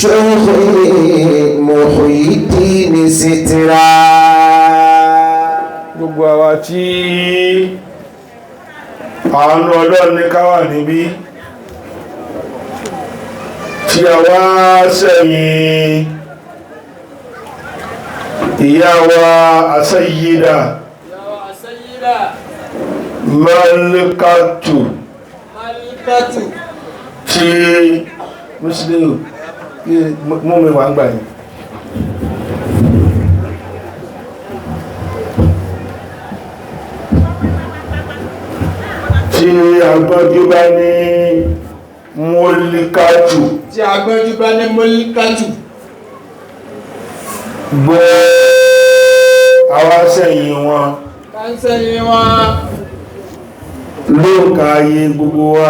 للشيخ محي الدين سترا. gbogbo àwa tí àánú Ọlọ́run ní ká wà níbí tí a wá sẹ́yìn ìyá wa àṣẹ́yídà Malikatu tí Mùsùlùmí mú mi wà ń gbà yìí tí agbọ́jú bá ní Mọ́líkátù gbọ́ àwa sẹ́yìn wọn lóǹkà ayé gbogbo wa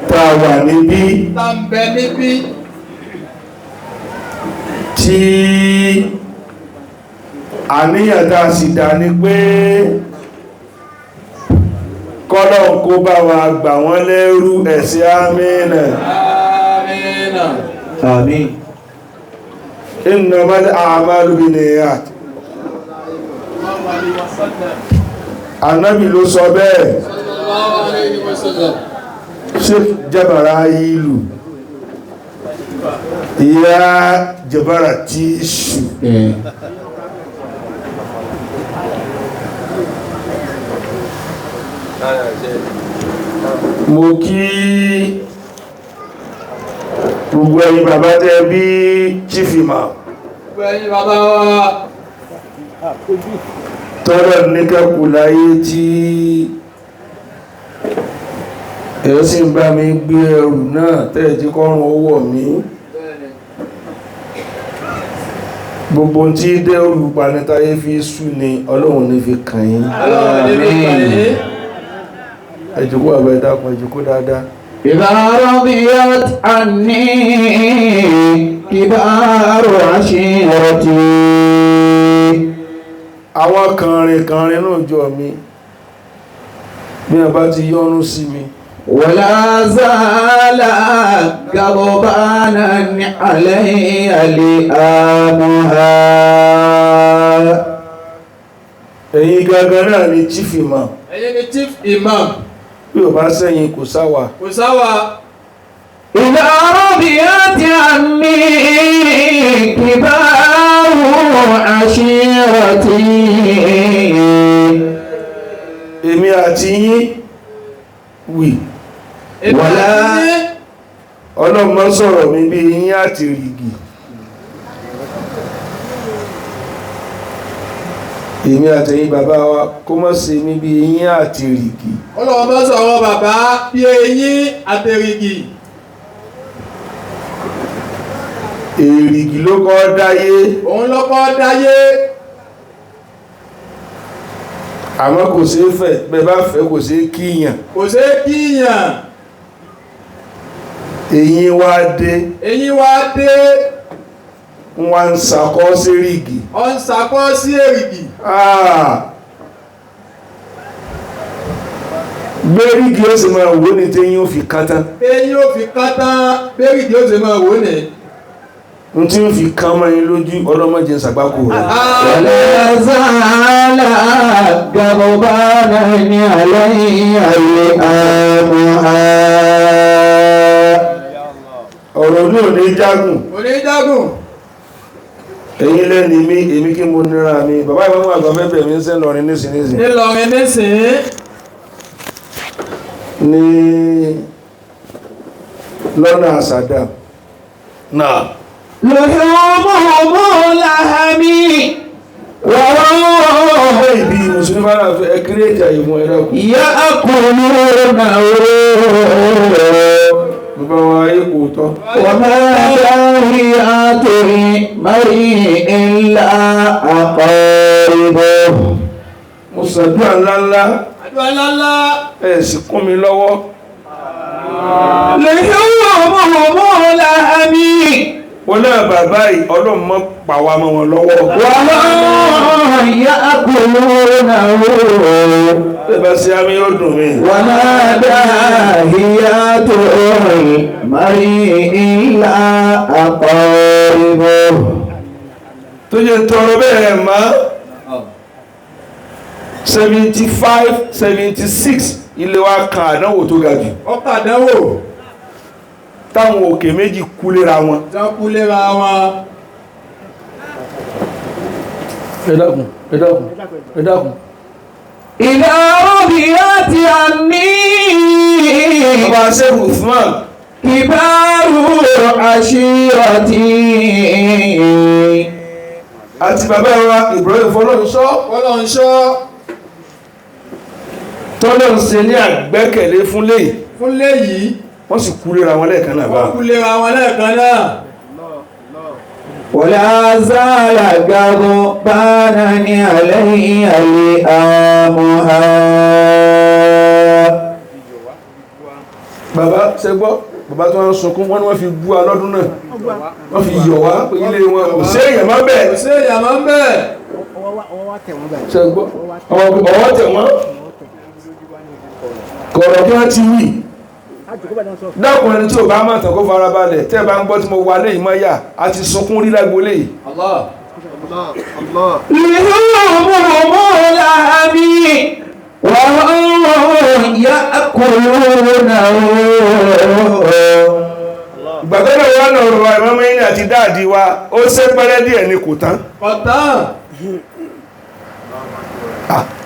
tá a wà níbí tí àníyàn tá a sì dá ní pé kọ́lọ̀ kó bá wa gbà wọ́n lẹ́rú ẹ̀sẹ̀ àmínà àmín. innamal a'malu binniyat Ànábì ló sọ bẹ́ẹ̀ ṣe jẹ́bàrá ìlú ìyá jẹ́bàrá tí ṣù mo kí gbogbo ẹ̀yin bàbá tẹ́ bí Chief Imam tọ́rọ níkẹ́kù láyé tí ẹ̀ sì ń bá mi gbé ẹrù náà tẹ́ẹ̀ tí kọ́rùn owó mi gbogbo tí dẹ́rù panítayé fi sú ni Ọlọ́run ní fi kàn yín ẹjùkú àbẹ̀ ìdákùn ẹjùkú dáadáa. إذا رضيت عني كبار عشيرتي. àwọn kànrìnkànrìn náà jọ mi bí a bá ti yọ́nú sí mi. ولا زال غضبانا علي لآمها. ẹ̀yin gangan náà ni Chief Imam. ẹ̀yin ni Chief Imam. bí o bá sẹ́yìn kò sáwà. إذا رضيت عني كبار عشيرتي. èmi àti yín wì wàlá ọlọ́mọ sọ̀rọ̀ mi bí yín àti rìgì. èmi àtẹ̀yìn bàbá wa kó mọ́ sí mi bí yín àti rìgì. ọlọ́mọ sọ̀rọ̀ bàbá bí yín àti rìgì. èrìgì ló kọ́ dáyé. òun ló kọ́ dáyé. àmọ́ kò ṣeé fẹ́ bẹ́ẹ̀ bá fẹ́ kò ṣeé kíyàn. eyín wá dé. wọ́n ń sakọ́ sí èrìgì. bẹ́ẹ̀rìgì ó sì máa wò ní téyín ó fi kátán. bẹ́ẹ̀rìgì ó sì máa wò ní. n tí ó fi kán mọ́ yín lójú ọlọ́mọdé ṣàgbákò rẹ̀. ولا زال غضبانا علي لآمها. ọ̀rọ̀ ní òní jágùn. ẹ̀yin lẹ́ni mi èmi kí mo nira mi bàbá Imam Agba fẹ́bẹ̀ mi ń sẹ́ lọrin nísìnyí ní lọ́nà àsàdà náà لحومهم لحمي وروح ibi mùsùlùmí bá náà fẹ́ ẹkìrí ìjà ìmú ẹ̀rẹ́kù يأكلون bàbá wa ipò tọ́ وما داهيات المرء إلا أقاربه. mo ṣàdúrà ńláńlá ẹ̀ sì kún mi lọ́wọ́. لحومهم لحمي ó náà bàbá yìí ọlọ́run mọ́ pàwọ́ mọ́ wọn lọ́wọ́. وما يأكلونه bẹ́ẹ̀ sí àmì yóò dùn mí. وناداهيات المرء إلا أقاربه tó jẹ́ tọrọ bẹ́ẹ̀ mọ́ 75 76 ilé wa kan àdánwò tó ga jù. ọkà dánwò. táwọn òkè méjì kúlera wọn. kúlera wọn. ẹ dákun ẹ dákun ẹ dákun. إلى ربيات أمين bàbá sẹ́rù Usman. كبار عشيرتي àti bàbá wa Ibrahim Fọlọ́runṣọ́. tọ́lọ́ ń ṣe ní àgbẹ́kẹ̀lé fúnlé yìí. wọ́n sì kúlera wọn lẹ́ẹ̀kan náà bá. ولا زال غضبانا علي الأمها bàbá ṣẹgbọ́ bàbá tó wọ́n sunkún wọ́n ni wọ́n fi bú wa lọ́dún náà wọ́n fi yọ̀ wá pé ilé wọn kò sí èèyàn má bẹ́ẹ̀ ṣẹgbọ́ ọwọ́ tẹ̀ wọ́n kọ̀rọ̀ kí wọ́n ti wí dákùn ẹni tí ò bá máa tàn kó fara balẹ̀ tẹ́ bá ń gbọ́ tí mo wà léyìí mọ́ yà á ti sunkún rí lágbo léyìí. gbàgbọ́dọ̀ wà náà rọ̀ ìmọ̀mọ́ yìí àti dáàdì wa ó ṣe pẹ́rẹ́ díẹ̀ ni kò tán.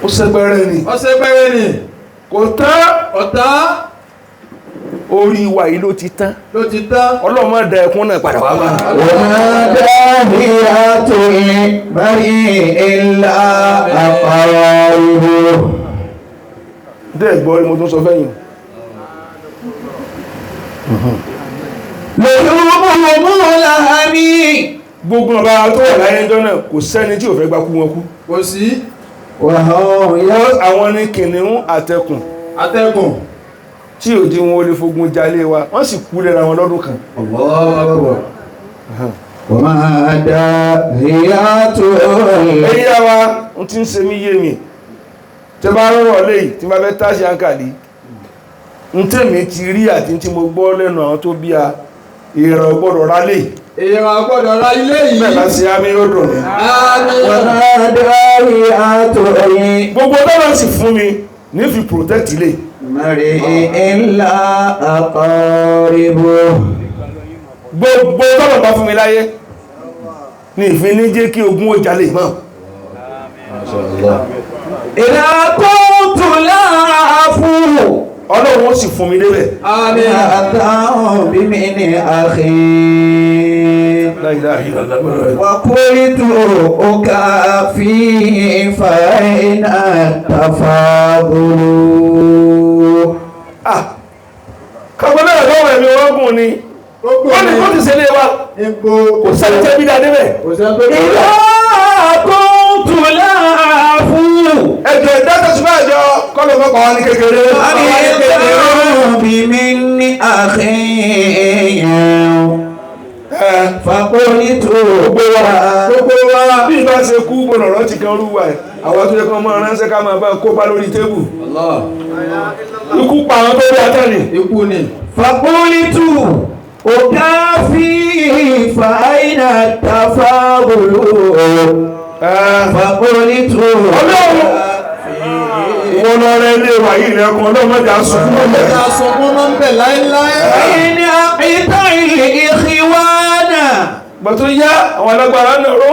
ó ṣe pẹ́rẹ́ ni kò tán. orí wa yìí ló ti tán. Ọlọ́run dá ẹkún náà padà wá bá. وناداهيات المرء إلا أقاربه dẹ́ gbọ́ ni mo tún sọ fẹ́yìn. لحومهم الهمي gbogbo ọba tó wà láyé ẹjọ́ náà kò sẹ́ni tí ò fẹ́ gbá kú wọn kú. kò sí. àwọn ní kìnìún àtẹkùn tí ò di wọn ó lè fogun jalè wa wọ́n sì kú lẹ́ra wọn lọ́dún kan. وناداهيات ẹ̀yà wa ń ti ń ṣe mí yé mi tẹ bá rọrọ̀ léyìí tí bá fẹ́ táṣì àǹkàlì ń tèmi ti rí àti tí mo gbọ́ lẹ́nu àwọn tó bí a ìrọ̀ gbọ́dọ̀ rálé ilé yìí. bẹ́ẹ̀ bá sí àmì yóò dùn ní. وناداهيات gbogbo tọ́lọ́ sì fún mi ní fi protect ilé. المرء إلا أقاربه gbogbo tọ́lọ̀ bá fún mi láyé ní ìfin ní jẹ́ kí ogun ó jalè mọ́. إذا كنت لا أفو Ọlọ́run ó sì fún mi débẹ̀. أتاه بمن أخي La ilaha illallah. وقلت أكافي فأين التفاضل kàgbọ́n náà lọ́wọ́ ẹ̀mí wọ́n gùn ni wọ́n ni kó ti ṣe lé wa kò sẹ́ni tẹ́ bí dá débẹ̀. إذا كنت لا أفو ẹjọ́ ìdájọ́ sí máa jọ kọ́lọ̀ mọ́kàn wá ní kékeré. بمن أخي فقلت gbogbo wa bí ìbá ṣe kú bọ̀nà ọ̀rọ̀ ti kan orúwà ẹ̀ àwọn tó yẹ kan máa ránṣẹ́ ká máa bá kó bá lórí tébù. ikú pa àwọn tó rí atẹ́ni. ikú ni. فقلت أكافي فأين التفاضل فقلت wọ́n lọ rẹ ilé wà yìí lẹ́kùn ọlọ́mọdé asùnkún mọ́ ń bẹ̀ láíláí. فإن أقطع الإخوان gbàtó yá àwọn alágbára náà ró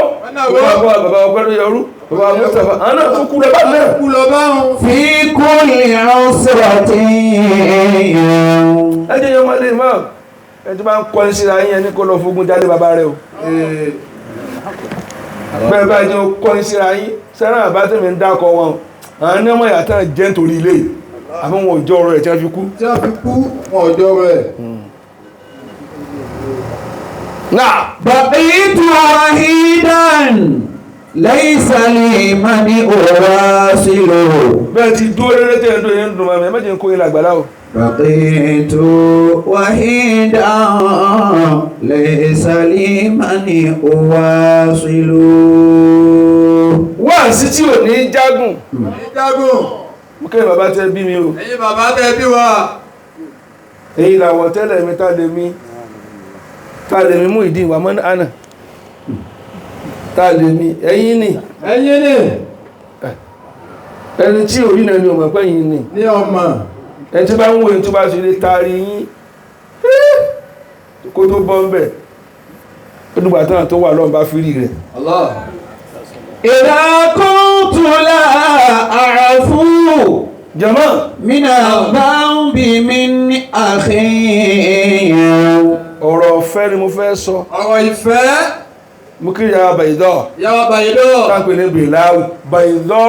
bàbá ọgbẹ́rún yọrú bàbá Mustapha àwọn náà tún kú lọ bá náà. في كل عسرة ẹjẹ́ yọ máa lè máa ẹjọ́ bá ń kọ́ síra yín ẹni kó lọ fógun jálé bàbá rẹ̀ o. bẹ́ẹ̀ bá jẹ́ kọ́ síra yín sẹ́ràn àbátẹ́mi ń dákọ̀ wọn àwọn ní ọmọ ìyàtọ̀ jẹ́ nítorí ilé àmọ́ wọn ò jọ ọ̀rọ̀ ẹ̀ tí wọ́n fi kú. wọn ò jọ ọ̀rọ̀ ẹ̀. náà بقيت وحيدا ليس لي من أواصله bẹ́ẹ̀ ti dúró lẹ́lẹ́ tẹ́ ẹ̀dọ́ yẹn ń dùn mọ́ mi ẹ méjì ń kó ilẹ̀ àgbàlá o. بقيت وحيدا ليس لي من أواصل. wá sí tí ò ní jágùn Jágùn. mo kẹ́ bàbá tẹ́ bí mi o Ẹ̀yin bàbá tẹ́ bí wa. èyí làwọn tẹ́lẹ̀ mi tá lè mi mú ìdí ìwà mọ́nà àná tá lè mi ẹ̀yin ni Ẹ̀yin ni. ẹni tí orí náà ni ọmọ pẹ́yìn ni Ní ọmọ. ẹni tí bá ń wo ẹni tó bá ṣe lè taari yín kó tó bọ́ ń bẹ̀ ó dùgbà tán tó wà lọ́nà bá fírí rẹ̀ Allah. إذا كنت لا أعفو jàmá من الذنب من أخي. ọ̀rọ̀ ọ̀fẹ́ ni mo fẹ́ sọ Ọ̀rọ̀ ìfẹ́. mú kí ìyá bàìdọ́ Yàwá bàyìdọ́. tápẹ́ ní bèláwù bàìdọ́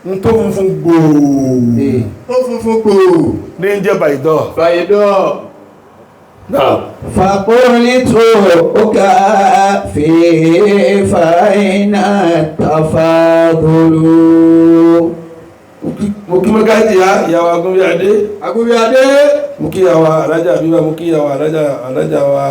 ń tó funfun gbòò Tó funfun gbòò. ní ń jẹ́ bàìdọ́ Bàyìdọ́. náà فقلت أكافي فأين التفاضل. mo kí mọ́gájì ya ìyàwó agúnbíadé Agúnbíadé. mo kí ìyàwó alájà bíbá mo kí ìyàwó alájà wa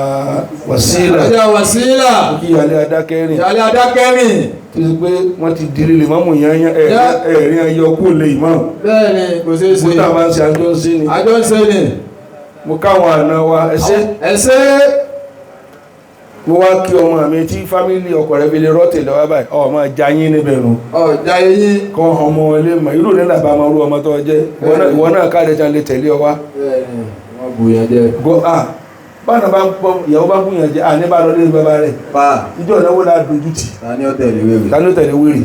wàsílà Alájà Wàsílà. mo kí ìyàlẹ́ adákẹ́rìn Ìyálé Adákẹ́rìn. tí ó pé wọ́n ti dìrí lè mọ́mù yányán ẹ̀rin ayọkú lè ìmáàmù Bẹ́ẹ̀ni kò ṣeé ṣe. mo tàbá ń ṣe àjọ sí ni Àjọ ń ṣe ni. mo káwọn àna wa ẹsẹ́ Ẹ̀ṣẹ́. mo wá kí ọmọ mi tí fámílì ọkọ rẹ̀ fi lè rọ́tẹ̀ lọ́wọ́ báyìí ọmọ jayín níbẹ̀ nù Ọ̀já eyín. kan ọmọ ilé mọ̀ irú nílà bá máa rú ọmọ tó jẹ́ ìwọ náà káàdé jan lè tẹ̀lé ọ wá Bẹ́ẹ̀ni wọ́n bùyàn jẹ. báwọn bá ń pọ ìyàwó bá ń bùyàn jẹ ní bá lọ lé bàbá rẹ̀ Pa. ìjọ ìnáwó la dojú tì Ta ni ó tẹ̀lé wéwèé? ta ló tẹ̀lé wèrè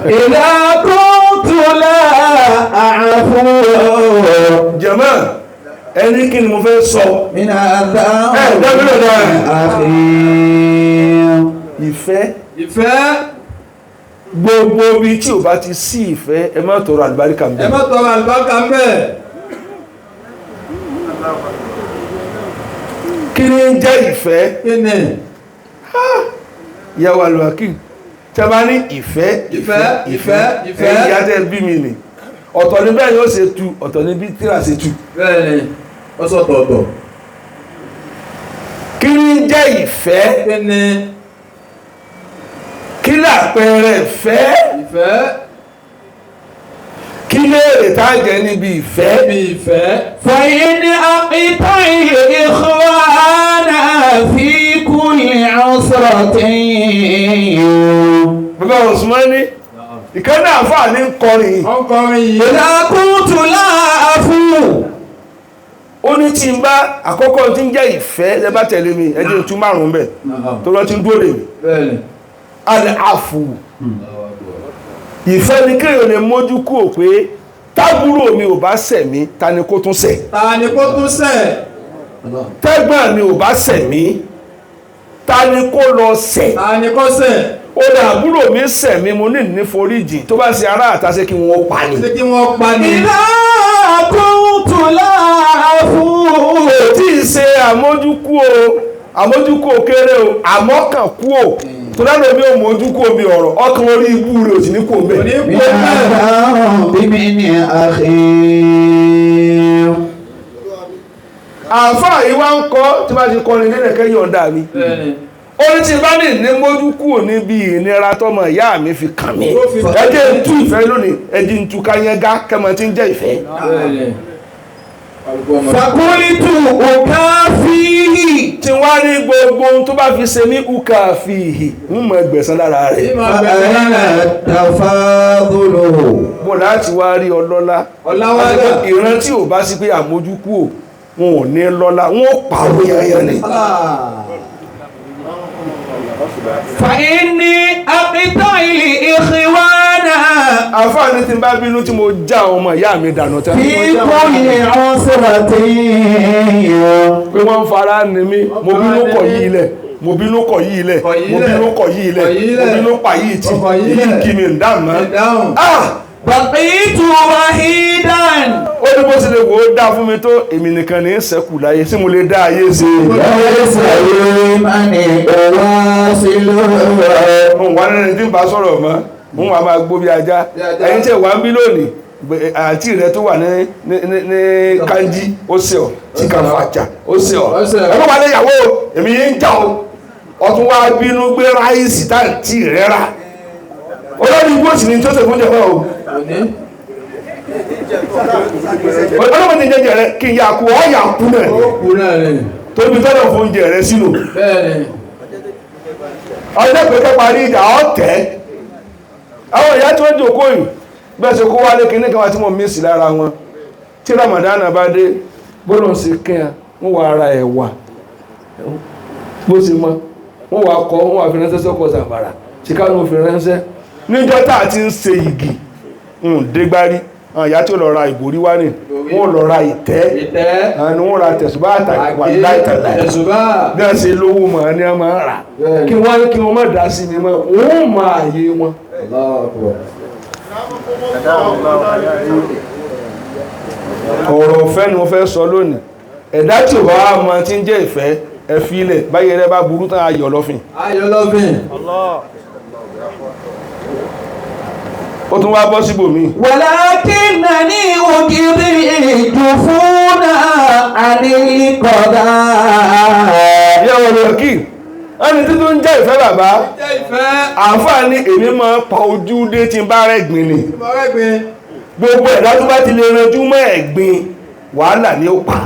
إذا كنت لا أعفو jẹ̀mọ́ ẹni kí ni mo fẹ́ sọ من الذنب dábìlì ọ̀dà من أخي. ìfẹ́ Ìfẹ́. gbogbo ibi tí ò bá ti sí ìfẹ́ ẹ má tọrọ àlùbáríkà ń Ẹ bẹ má tọrọ àlùbáríkà ń bẹ̀. kí ni ń jẹ́ ìfẹ́ Kí ni? ìyàwó àlùwàkì tẹ́ bá ní ìfẹ́ Ìfẹ́, ìfẹ́, ìfẹ́. ẹ̀yìn ìyá tẹ́ bí mi nì ọ̀tọ̀ ní bẹ́ẹ̀ yóò ṣe tu ọ̀tọ̀ ní bí tíra ṣe tu Bẹ́ẹ̀ni ó sọ̀tọ̀ọ̀tọ̀. kí ni ń jẹ́ ìfẹ́ Kí ni? kí lápẹẹrẹ ìfẹ́ Ìfẹ́. kí léèrè tá jẹ níbi ìfẹ́ Bí ìfẹ́. فإن أقطع الإخوان في كل عسرة. bàbá Usmani ìkànnì àǹfààní ń kọrin Ọkọrin yìí. إذا كنت لا أعفو ó ní tí n bá àkọ́kọ́ tí ń jẹ́ ìfẹ́ ẹ bá tẹ̀lé mi ẹ jẹ́ tún márùn-ún bẹ̀ tó lọ tí ń dúró lè mi Bẹ́ẹ̀ni. al-afu ìfẹ́ ni kéèyàn lè mójú kúrò pé tábúrò mi ò bá ṣẹ̀ mí ta ni kó tún ṣẹ̀ Ta ni kó tún ṣẹ̀? tẹ́gbọ́n mi ò bá ṣẹ̀ mí ta ni kó lọ ṣẹ̀ Ta ni kó ṣẹ̀? ó lè àbúrò mi ṣẹ̀ mí mo ní foríjì tó bá ṣe ará àtàṣe kí wọ́n pa ni Ṣé kí wọ́n pa ni? إذا كنت لا أعفو tí ì ṣe àmójúkú kéré o àmọ́kàn kú o tó dáná mi ò mójúkú omi ọ̀rọ̀ ọkàn orí ibú rẹ̀ ò sì ní kú omi Kò ní من kú bẹ́ẹ̀. الذنب من أخي. àǹfààní yìí wá ń kọ́ tí bá ti kọrin nílẹ̀ kẹ́ yọ̀ǹda mi Bẹ́ẹ̀ni. ó ní tí bá ní mójúkú níbi ìnira tọmọ ìyá mi fi kàn mí Ó fi kàn mí. ẹjẹ́ ń tú ìfẹ́ lónìí ẹjí ń tú káyẹ́gá kẹ́mọ tí ń jẹ́ ìfẹ́ Bẹ́ẹ̀ni. فقلت أكافيه tí wá ní gbogbo ohun tó bá fi ṣe ní uka fi ìhì ń mọ ẹgbẹ̀sán lára rẹ̀ فأين التفاضل. bó láti wá rí ọlọ́lá Ọláwálé. ìran tí ò bá sí pé àmójúkú ò wọn ò ní lọ́lá wọn ò pàrọ̀ yanyan ni فإني أقطع الإخوان àǹfààní tí n bá bínú tí mo já àwọn ọmọ ìyá mi dànù tán في كل عسرة. pé wọ́n ń fara ní mí mo bínú kọ̀ yí ilẹ̀ mo bínú kọ̀ yí ilẹ̀ mo bínú kọ̀ yí ilẹ̀ mo bínú pa yí tì yí kí mi ń dà mọ́ Ìdáhùn. بقيت وحيدا ó ní bó ti lè wò ó dá fún mi tó èmi nìkan ní í ṣẹ́kù láyé sí mo lè dá ayé ṣe ليس لي من أواصل. mo wà nínú tí ń bá sọ̀rọ̀ mọ́ mo wà máa gbó bí ajá ẹ̀yin tí ẹ̀ wá ń bí lónìí àǹtí rẹ tó wà ní kanji ó ṣe ọ tí kan fàjà ó ṣe ọ ẹgbẹ́ wà lẹ́yàwó èmi yìí ń jà ọ ọtún wá bínú gbé ráìsì táǹtì rẹ rà olórí igbó sì ni tó ṣe fún jẹ̀fọ́ o ọlọ́mọdé jẹjẹ rẹ kí n yà kú ọ yà kú náà tóbi tọ́lọ̀ fún oúnjẹ rẹ sínú ọjọ́ pẹ̀kẹ́ parí ìjà ọ̀tẹ́ àwọn ìyá tí wọ́n jòkó yìí bẹ́ẹ̀ ṣe kó wálé kí ní kan wá tí wọ́n mísì lára wọn tí Ramadan bá dé bọ́lọ̀ sí kíyàn wọ́n wà ara ẹ̀wà bó ṣe mọ́ wọ́n wà kọ́ wọ́n wà fi ránṣẹ́ sọ́kọ̀ sàbàrà ṣíkánú fi ránṣẹ́ níjọ́ tá àti ń ṣe igi dégbárí àwọn ìyá tí ó lọ ra ìbòrí wá ní wọ́n lọ ra ìtẹ́ àwọn wọ́n ra tẹ̀sùbá àtàwà láìtàlá bí wọ́n ṣe lówó mọ̀ ní ọmọ rà kí wọ́n má dá sí mi mọ́ wọ́n máa yé wọn ọ̀rọ̀ ọ̀fẹ́ ni wọ́n fẹ́ sọ lónìí ẹ̀dá tí ò bá mọ̀ tí ń jẹ́ ìfẹ́ ẹ fi ilẹ̀ báyẹ̀ rẹ bá burú tán ayọ̀ lọ́fìn ó tún wá bọ́ síbò mí walakinnani ukidhitu funa anil qada yẹ́wọ̀n lọ kí ẹni tí tó ń jẹ́ ìfẹ́ bàbá àǹfààní èmi máa pa ojú dé tí ń bá rẹ̀gbìn ni gbogbo ẹ̀dá tó bá ti lè ranjú mọ́ ẹ̀gbìn wàhálà ni ó pa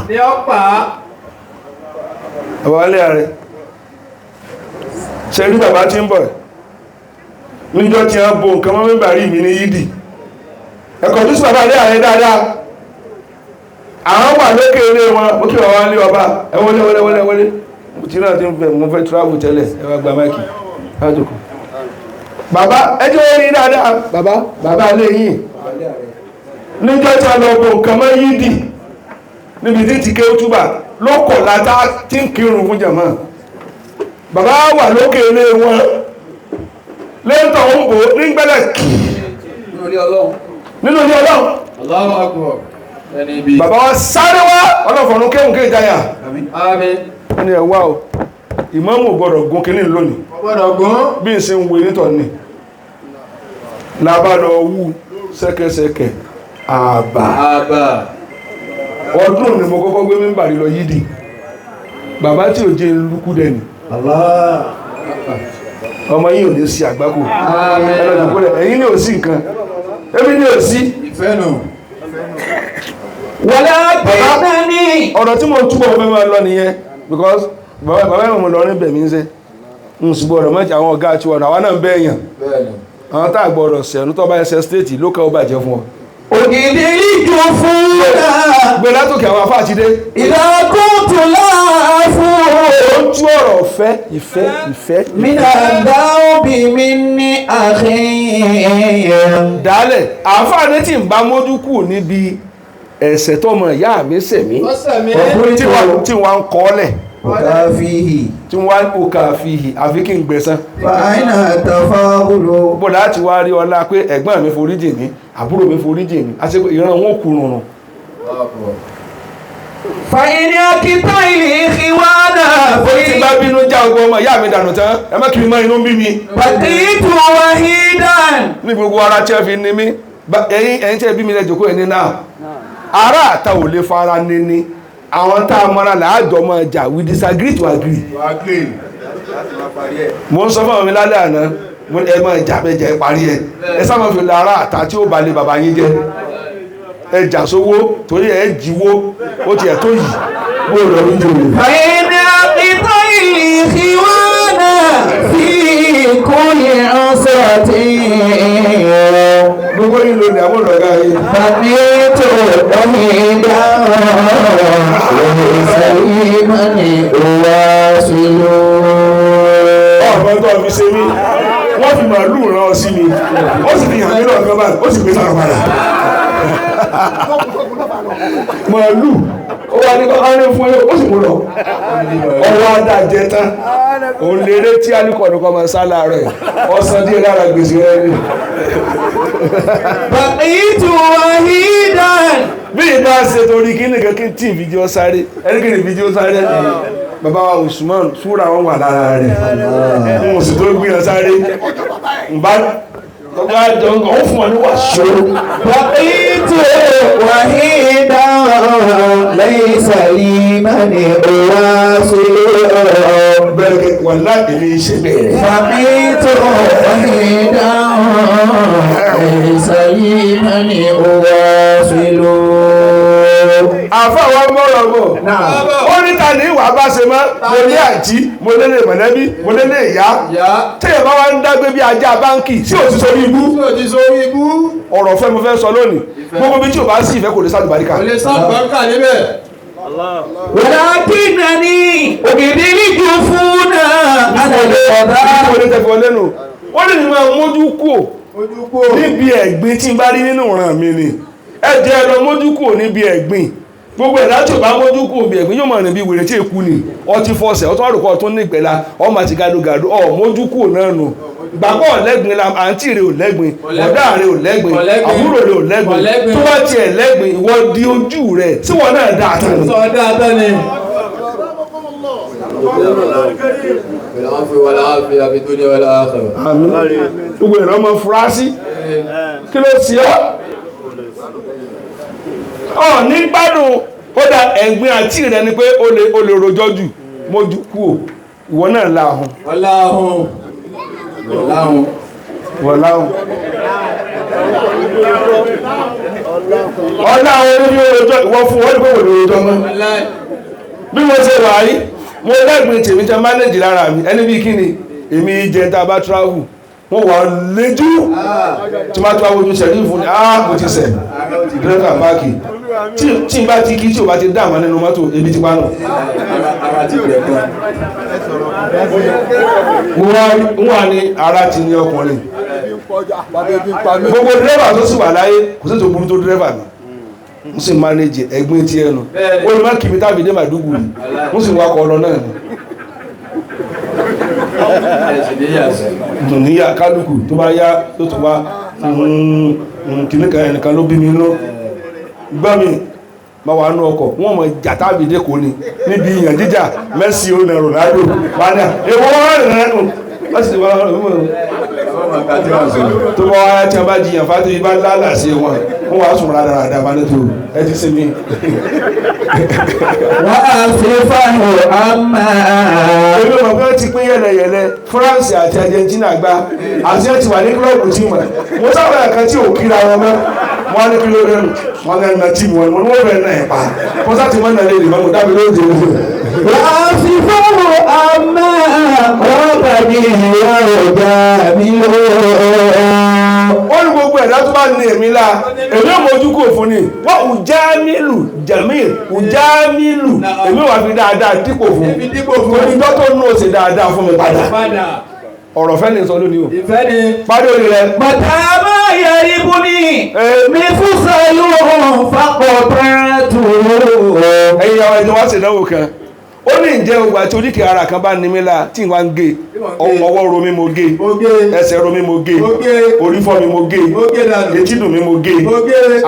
àwọlé rẹ̀ ṣe rí bàbá tí ń bọ̀ níjọ́ tí a bo nǹkan mọ́ mẹ́bàrí mi ní yídì ẹ̀kọ́ tó sì bàbá lé ààrẹ dáadáa àwọn wà lókè eré wọn ó kí wọ́n wá lé ọba ẹwọ́lé tí náà ti ń fẹ́ mú fẹ́ travel tẹ́lẹ̀ ẹwà gba máìkì lájòkó bàbá ẹjọ́ orí dáadáa bàbá lé yìí níjọ́ tí a lọ bo nǹkan mọ́ yídì níbi tí ti ké ó túbà lókọ̀ látá tí ń kírun fún jàmá bàbá wà lókè eré wọn lẹ́ntọ̀ ń bò nígbẹ́lẹ̀ kìí nínú ilé ọlọ́run bàbá wa sáré wá ọlọ́fọ̀nù kéhùn kéè jáyà ẹni ẹ̀wà o ìmáàmù gbọ́dọ̀ gún kí ní lónìí bí i ṣe ń wo nítọ̀ ní lábádọ̀ wú sẹ́kẹsẹ́kẹ àbà ọdún ni mo kọ́kọ́ gbé mímbàrí lọ yídì bàbá tí ò jẹ́ lúkú dẹni ọmọ yìí ò ní sí àgbákò ẹ̀yìn ní ò sí nǹkan ẹbí ní ò sí walakinnani ọ̀rọ̀ tí mo túbọ̀ fẹ́ máa lọ nìyẹn because bàbá ìmọ̀ lọ rí bẹ̀mí ń sẹ́ ń sì gbọ́dọ̀ mẹ́jì àwọn ọ̀gá àti ọ̀nà àwọn náà bẹ́ẹ̀yàn àwọn tá àgbọ̀dọ̀ sẹ̀nú tó bá ẹsẹ̀ stéètì ló kẹ́ ó bàjẹ́ fún ọ ukidhitu funa gbé látòkè àwọn afá àti dé idha kuntu láàfún ó tú ọ̀rọ̀ ìfẹ́ minadawbi minni akhiyan dálẹ̀ àfáàní tí ń bá mójú kù níbi ẹ̀ṣẹ̀ tọ́mọ ìyá mi sẹ̀mí tí wọ́n ń kọ́lẹ̀ tí wọ́n ń kà fìhì àfi kí n gbẹ̀san fàáìnà tafáwùlò bó láti wá rí ọlá pé ẹ̀gbọ́n mi foríjì ní àbúrò mi foríjì ní àti ìran wọn kù rùn fàyíní akíta ilé ìwádà orí ti bá bínú já ogun ọmọ ìyá mi dànù tán ẹ má kí mi mọ́ inú bí mi pàtíkù wahidan ní gbogbo ara tí ẹ fi ní mí ẹ̀yin tí ẹ bí mi lẹ jòkó ẹni náà ará àta ò lè fara níní àwọn tá a mọ́ra làájọ mọ́ ọjà we disagree to agree mo ń sọ fún mi lálẹ́ àná ẹ mọ́ ìjà bẹ́jẹ̀ parí ẹ sábà fi lọ ará àta tí ó bá lè bàbá yín jẹ́ ẹjà sówó torí ẹ jíwó ó ti ẹ̀ tó yìí bó lọ ní jòrò fàyíní akíta ilé ìwádà fi kulli usrati gbogbo yìí lónìí àwọn ọ̀gá yìí fàmítò ọ̀hìndà ìsẹ̀yìnmọ́ni òwà sílò ọ̀gbọ́n tó fi ṣe mí wọ́n fi màálù rán ọ sí mi ó sì fi hàn nínú ọ̀gbọ́n báyìí ó sì gbé sára padà màálù ó wà ní ọ̀rẹ́ fún ẹ ó sì mú lọ ọwọ́ adájẹ tán òun lérè tí alíkọ̀ọ́nù kan máa sá láàárọ̀ ọ̀sán díẹ̀ lára gbèsè rẹ̀ ni bàtíkù wahidan bí ìbá ṣe torí kí nìkan kí tí fídíò sáré ẹnikẹ́ni fídíò sáré bàbá wa Usman súra wọn wà lára rẹ̀ mo sì tó gbìyàn sáré bá àjọ ó fún ọ ní wà ṣó bàtíkù وحيدا ليس لمن أواصل bẹ́ẹ̀ wà láti lè ṣe bẹ́ẹ̀. فبيت وحيدا ليس لمن أواصل. àfáwọn mọ́rọ̀gbọ̀ ó ní ta ní ìwà bá ṣe mọ́ mo ní àjí mo lé lè mọ̀lẹ́bí mo lé lè ìyá tẹ́yẹ̀ bá wá ń dágbé bí ajá báńkì tí ò ti sórí ibú ọ̀rọ̀ fẹ́ mo fẹ́ sọ lónìí gbogbo bí tí ò bá sí ìfẹ́ kò lè sáàdù baríkà ولكنني أدرك فونا على القضاء. wọ́n lè máa mójú kúò níbi ẹ̀gbin tí ń bá rí nínú ìran mi ni ẹ jẹ́ lọ mójú kúò níbi ẹ̀gbin gbogbo ẹ̀dá tí ò bá mójú kúò níbi ẹ̀gbin yóò mọ̀ níbi wèrè tí èkú ni ọtí fọsẹ̀ ọtún àrùkọ tó ní ìpẹ́lá ọmọ àti gàdúgàdú ọ̀ mójú kúò náà nù gbàgbọ́ ọ̀lẹ́gbin la àǹtí rẹ̀ ò lẹ́gbin ọ̀dá rẹ̀ ò lẹ́gbin àbúrò rẹ̀ ò lẹ́gbin tó bá tiẹ̀ lẹ́gbin ìwọ di ojú rẹ̀ tí wọ́n náà dáa tán ni. gbogbo ìran ọmọ furasí kí ló sí ọ ní gbádùn ó dá ẹ̀gbin àti rẹ̀ ni pé ó lè rojọ́ jù mójú kúò ìwọ náà láhùn wọ̀láhùn ọláhùn orí orojọ́ ìwọ fún wọ́n ní pé wò lè rojọ́ mọ́ bí mo ṣe wà yí mo lẹ́gbìn tèmi tẹ mánéjì lára mi ẹni bí kí ni èmi jẹ́ tá a bá travel wọ́n wà léjú tí máa tó àwọn ojúṣẹ́ ní ìfún ní ààbò ti sẹ̀ dírẹ́fà páàkì tí n bá ti kí tí o bá ti dáàmà nínú mọ́tò ebi ti pa náà wọ́n wà ní ara ti ní ọkùnrin gbogbo dírẹ́fà tó sì wà láyé kò sí tó burú tó dírẹ́fà mi n sì mánéjì ẹgbẹ́ tí ẹnu ó ní má kìí tàbí dé màdúgbù ní n sì wakọ̀ ọlọ náà ni níyà kálùkù tó bá yá tó tó wá kìnnìkan ẹnìkan ló bí mi lọ gbá mi ma wà ní ọkọ̀ wọ́n mọ̀ jàtàbí dẹ́kò ní níbi ìyàn jíjà Messi ó nà Ronaldo wà ní ẹwọ́ wọ́n rẹ̀ nù láti wà tó bọ́ wáyá tí a bá jiyàn fàtí ibá lálà sí wọn wọ́n wà sùn rárá àdábá ní tó ẹ ti sinmi wà á fi fáhùn àmà ẹgbẹ́ ọmọ pé ti pín yẹlẹyẹlẹ France àti Argentina gbá àti ẹ ti wà ní klọ́ọ̀bù tí wọ́n mo sábà kan tí ò kíra wọn mọ́ wọ́n ní kí ló rẹ̀ wọ́n ní ẹ̀nà tí wọ́n wọ́n bẹ̀rẹ̀ náà ẹ̀pá wọ́n sá ti wọ́n náà lè rí mọ́ dábí lóòjò wà á fi fáhùn àmà ọ̀bà ní ìyá ọ̀gá mi ó ní gbogbo ẹ̀dá tó bá ní èmi lá èmi ò mójú kò fún ni wọ́n ùjámílù jamil ùjámílù èmi wà fi dáadáa dípò fún oníjọ́ tó nù ó sì dáadáa fún mi padà ọ̀rọ̀ fẹ́ ní sọ lónìí o parí orí rẹ̀ bàtà máa yẹ ibú ní mi fún sẹ́yún fapọ̀ pẹ́ẹ́tù ẹ̀yìn àwọn ẹ̀jọ̀ wá sí ìdánwò kan ó ní ìjẹ́ ogun àti oríkèé ara kan bá ní mi lá tí wọ́n ń gé ọwọ́ ro mi mo gé ẹsẹ̀ ro mi mo gé orí fọ́ mi mo gé etí dùn mi mo gé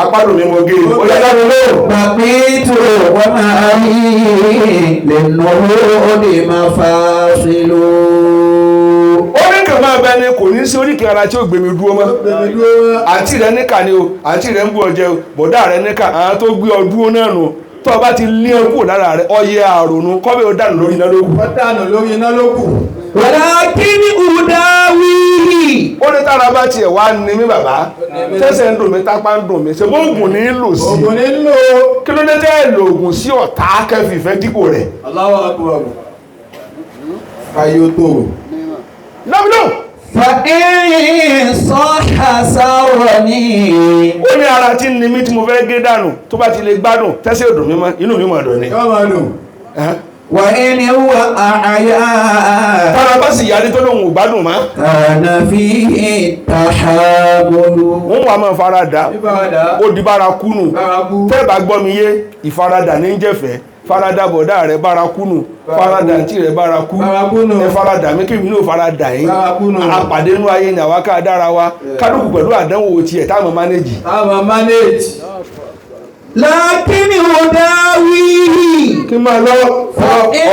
apá dùn mi mo gé ó yẹ láti lò. bàbí tó wọ́n máa rí lè náwó ó lè máa fa sílò. oríkèé máa bẹ ni kò ní sí oríkèé ara tí ó gbé mi dúró mọ́ àǹtí rẹ níkà ni o àǹtí rẹ ń bú ọjẹ o bọ̀dá rẹ níkà àwọn tó gbé ọ dúró náà nù tó o bá ti lé ọkù lára rẹ ọyẹ àrònú kọ́bẹ̀ ó dànù lórí iná lókù. wàlá kí ni ùdáwí. ó ní tára bá tiẹ̀ wá ní mí bàbá tẹ́sẹ̀ ń dùn mí tápá ń dùn mí ṣe bó oògùn ní lò sí kí ló dé tẹ́ lo oògùn sí ọ̀tá kẹfì ìfẹ́ dípò rẹ̀. Allahu Akbar. Ayoto. lọ́bìnú. fa'in sọ́ha sáwọ̀ ní. ó ní ara tí ń ni mí tí mo fẹ́ gé dànù tó bá ti lè gbádùn tẹ́sẹ̀ òdùn mi mọ́ inú mi mọ̀ ọ̀dọ̀ ni. wà ní wà àyà. tára bá sì yarí tó lóhun ò gbádùn má. kànà fi tàhámọ́lù. wọ́n wà máa farada ó di bárakúnù tẹ́ bá gbọ́ mi yé ìfaradà ní jẹ́fẹ̀ẹ́ farada bọ̀dá rẹ̀ bárakúnù farada tí rẹ̀ bárakú ẹ farada mi kí mi ní ò farada yìí àpàdé inú ayé ní àwáká dára wa kálùkù pẹ̀lú àdánwò tí ẹ̀ táàmù mánéjì lákínì ó dáwí kí máa lọ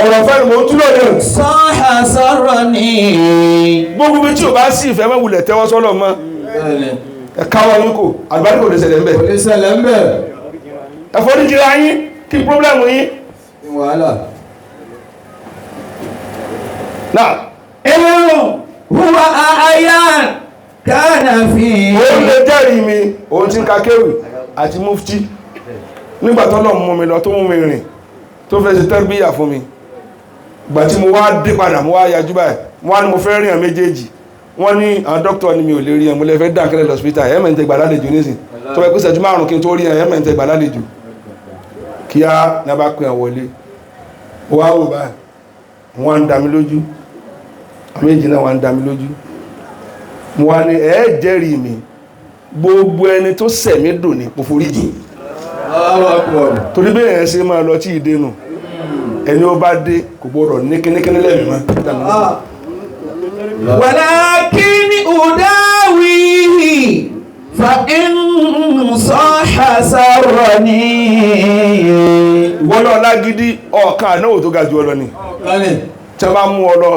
ọ̀rọ̀ fẹ́ mọ̀ túnlọ̀ ní sọ́ha sọ́rọ̀ ní gbogbo bí tí ò bá sí ìfẹ́ mẹ́wulẹ̀ tẹ́wọ́ sọ́lọ̀ mọ́ káwọ́ yín kò àlùbáríkà ò lè ṣẹlẹ̀ ń bẹ̀. kò lè ṣẹlẹ̀ ń bẹ̀. ẹ̀fọ́ ní jìra yín kí pọ́blẹ́mù yín. ní wàhálà. náà huwa ayan kana fi. òun lè jẹ́rìí mi òun ti ń ka kéwì àti mufti nígbà tó lọ mú mi lọ tó mú mi rìn tó fẹ́ ṣe tẹ́rbíyà fún mi gbà tí mo wá dé padà mo wá yajú báyìí mo wá ní mo fẹ́ rìn àwọn méjèèjì wọ́n ní àwọn dókítà ni mi ò lè rí ẹ̀ mo lè fẹ́ dákẹ́lẹ̀ lọ́sítà ẹ̀mẹ̀ntẹ̀ gbà lálejò nísìn tó wẹ́ pé ṣẹ́jú márùn kí n tó rí ẹ̀mẹ̀ntẹ̀ gbà lálejò kí á ní a bá pín ẹ̀ wọlé ó wá wò báyìí wọ́n ń dá mi lójú àwọn méjì náà wọ́n ń dá mi lójú mo wá ní ẹ̀ jẹ́rìí mi gbogbo ẹni tó sẹ̀mí dùn ní kò foríjì torí bẹ́ẹ̀ ẹ̀ ṣe máa lọ tí ìdénù ẹni ó bá dé kò gbọ́dọ̀ ní kíníkíní lẹ́mìí mọ́ walakin udawihi fa in sahha sarrani. ìwọ́lọ́ lágídí ọ̀kan ànáwò tó ga jù ọ lọ ni tí a bá mú ọ lọ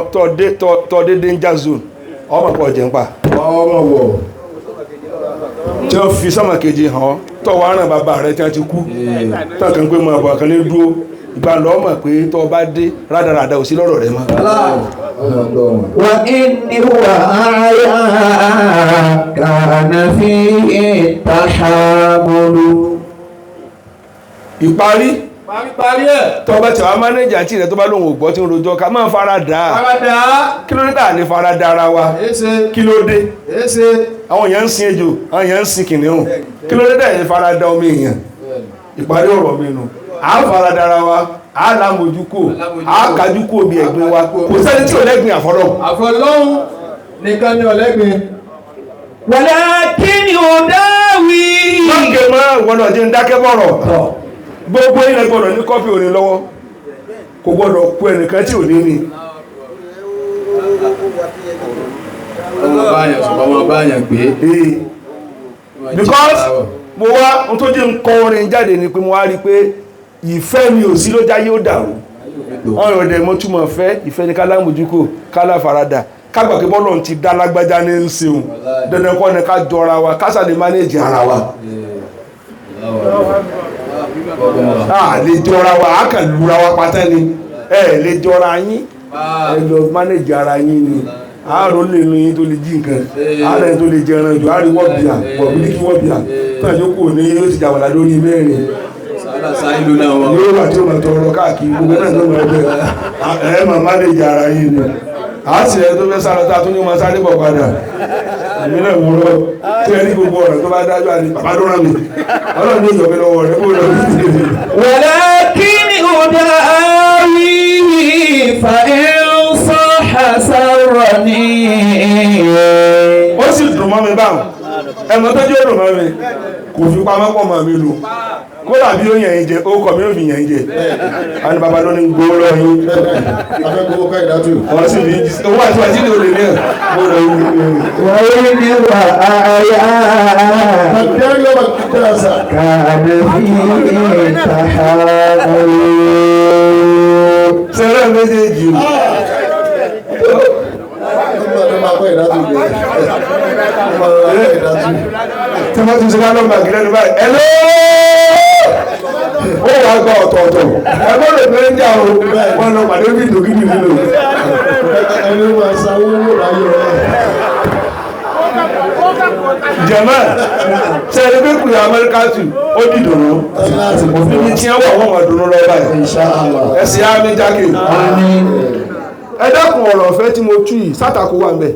tọ́ dé danger zone ọmọ pọ̀ jẹ́ ń pa ọmọ wọ̀. tí wọ́n fi sọ́mọ̀ kejì hàn tọ́ wá ràn bàbá rẹ̀ tí wọ́n ti kú tọ́kàn pé mọ̀ àbọ̀ kan ní dúró ìgbà lọ́ mọ̀ pé tọ́ bá dé rádaràdà ò sí lọ́rọ̀ rẹ̀ mọ́. wa inni huwa aya kana fi tahamulu. ìparí parí ẹ̀. tọ́ bá tí wàá mánéjà tí rẹ̀ tó bá lóun ò gbọ́ tí ń rojọ́ ká máa fara dà á farada. kí ló dé tà ní fara dà ara wa èsè. kí ló dé èsè. àwọn èèyàn ń sin ejò àwọn èèyàn ń sin kìnìún kí ló dé tà ní fara dà omi èèyàn ìparí ọ̀rọ̀ mi nù à ń fara dà ara wa à ń lámojú kò à ń kájú kò bí ẹ̀gbin wa kò sẹ́ni tí ò lẹ́gbin àfọlọ́ àfọlọ́hún nìkan ni ọ̀lẹ́gbin. walakin udawihi. lọ́kẹ́ mọ́ ìwọ́dọ̀ jẹ́ ń dákẹ́ bọ̀rọ̀ gbogbo ilẹ̀ gbọ́dọ̀ ní kọ́pì orin lọ́wọ́ kò gbọ́dọ̀ kú ẹnìkan tí ò ní ní ọmọ báyàn gbé. because mo wá ohun tó jẹ́ ń kọ orin jáde ni pé mo wá rí pé ìfẹ́ mi ò sí ló já yóò dàrú ọ̀rọ̀ ọ̀dẹ̀ mo túmọ̀ fẹ́ ìfẹ́ ní kálá mójúkò kálá farada kágbà pé bọ́lọ̀ ti dá lágbájá ní ń seun dandan kọ́ ni ká jọra wa ká sàlè mánéjì ara wa a lè jọra wa a kàn lura wa pátá ni ẹ lè jọra yín ẹ lọ mánéjì ara yín ni àárò lè nu yín tó lè jí nǹkan àárẹ̀ tó lè jẹran jù àárí wọ́bìà wọ̀bìlì kí wọ́bìà tán yóò kò ní yóò ti jàwàlá lórí mẹ́rin yóò wà tí ó máa tọrọ káàkiri gbogbo náà tó máa bẹ ẹ máa mánéjì ara yín ni a sì ẹ tó fẹ́ sáré tá a tún ní máa sáré bọ̀ padà èmi náà wò lọ tí ẹ ní gbogbo ọ̀rọ̀ tó bá dájú àní bàbá tó rán mi ọlọ́run ní ìjọba lọ́wọ́ rẹ̀ kó lọ sí ìdílé. walakin udawihi fa in sahha sarrani. ó sì dùn mọ́ mi báwọn ẹ̀mọ́ tó jẹ́ dùn mọ́ mi kò fi pamọ́ pọ̀ mọ́ mi lò kó dàbí ó yẹn jẹ ó kọ̀ mí ó fi yẹn jẹ àwọn bàbá ló ní gbowó lọ yín afẹ́kọ̀ọ́ ká ìdájú. wọ́n sì fi owó àti wàjí ní olè ní ẹ̀ gbowó lọ yín. wa inni huwa aya àbíyárí ọmọ kíkẹ́ àṣà. kana fi tahamulu. sẹ́rẹ̀ méjèèjì tí wọ́n ti ṣe ká lọ́gbà gílẹ̀ ní báyìí ẹ̀lọ́ ó wà gba ọ̀tọ̀ọ̀tọ̀ ẹgbẹ́ rẹ̀ pé ń jà o wọ́n lọ pàdé bí ìdògídì nílò ẹni wọ́n sáwó ráyọ̀ rẹ̀. jẹ̀mọ́ sẹ́rẹ̀ pé kùrì amẹ́ríkà tù ó di dùnú níbi tí wọ́n wọ́n wọ́n dùnú lọ báyìí ẹ̀sìn àmì jákè ẹ dákun ọ̀rọ̀ ọ̀fẹ́ tí mo tú yìí sátàkó wà ń bẹ̀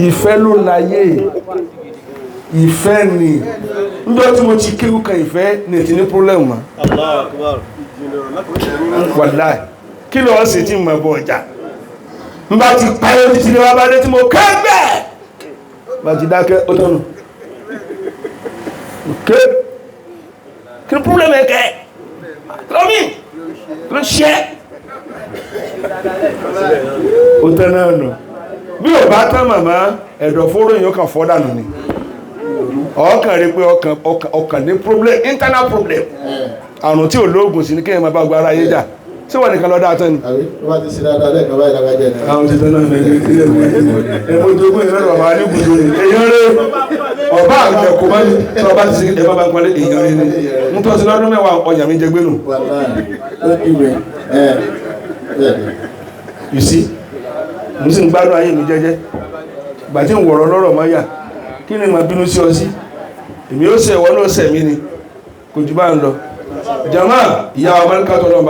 ìfẹ́ ló láyé ìfẹ́ ni níjọ́ tí mo ti kéwú kan ìfẹ́ ní ti ní pọ́lẹ̀mù ma wàláì kí lọ sí tí mo bọ̀ ọjà n bá ti páyé títí ní wá bá dé tí mo kẹ́gbẹ́ bá ti dákẹ́ ó tọ́nu kí ni pọ́lẹ̀mù ẹ̀kẹ́ lọ́mí ló ṣẹ́ ó tẹ́ náà nù bí ò bá tán màmá ẹ̀dọ̀fóró yìí ó kàn fọ́ dànù ni ọkàn rí pé ọkàn ní problem internal problem àrùn tí ò lóògùn sí ní kéèyàn máa bá gba ara yé jà ṣé wọ́n nìkan lọ dáa tán ni. àbí wọ́n bá ti ṣe dáadáa lẹ́ẹ̀kan báyìí lágbájá ni. àwọn òṣìṣẹ́ náà mẹ́rin ẹ̀mọ́ tó gbé ìrẹ́lẹ̀ bàbá alíkùnjò ni èèyàn rẹ̀ ọba àgbẹ̀ kò bá ní tí wọ́n bá ti ṣe ẹ̀bá bá ń palẹ̀ èèyàn rẹ̀ ni mú tó ṣe lọ́dún mẹ́wàá ọjà mi jẹ gbénu. you see mo sì ń gbádùn ayé mi jẹ́jẹ́ ìgbà tí ń wọ̀rọ̀ lọ́rọ̀ mọ́ yà kí ni mo bínú sí ọ sí èmi ó ṣe ẹ̀wọ́n náà ṣẹ̀ mí ni kò jù bá ń lọ jama ìyá ọmọ ní ká tọ́lọ́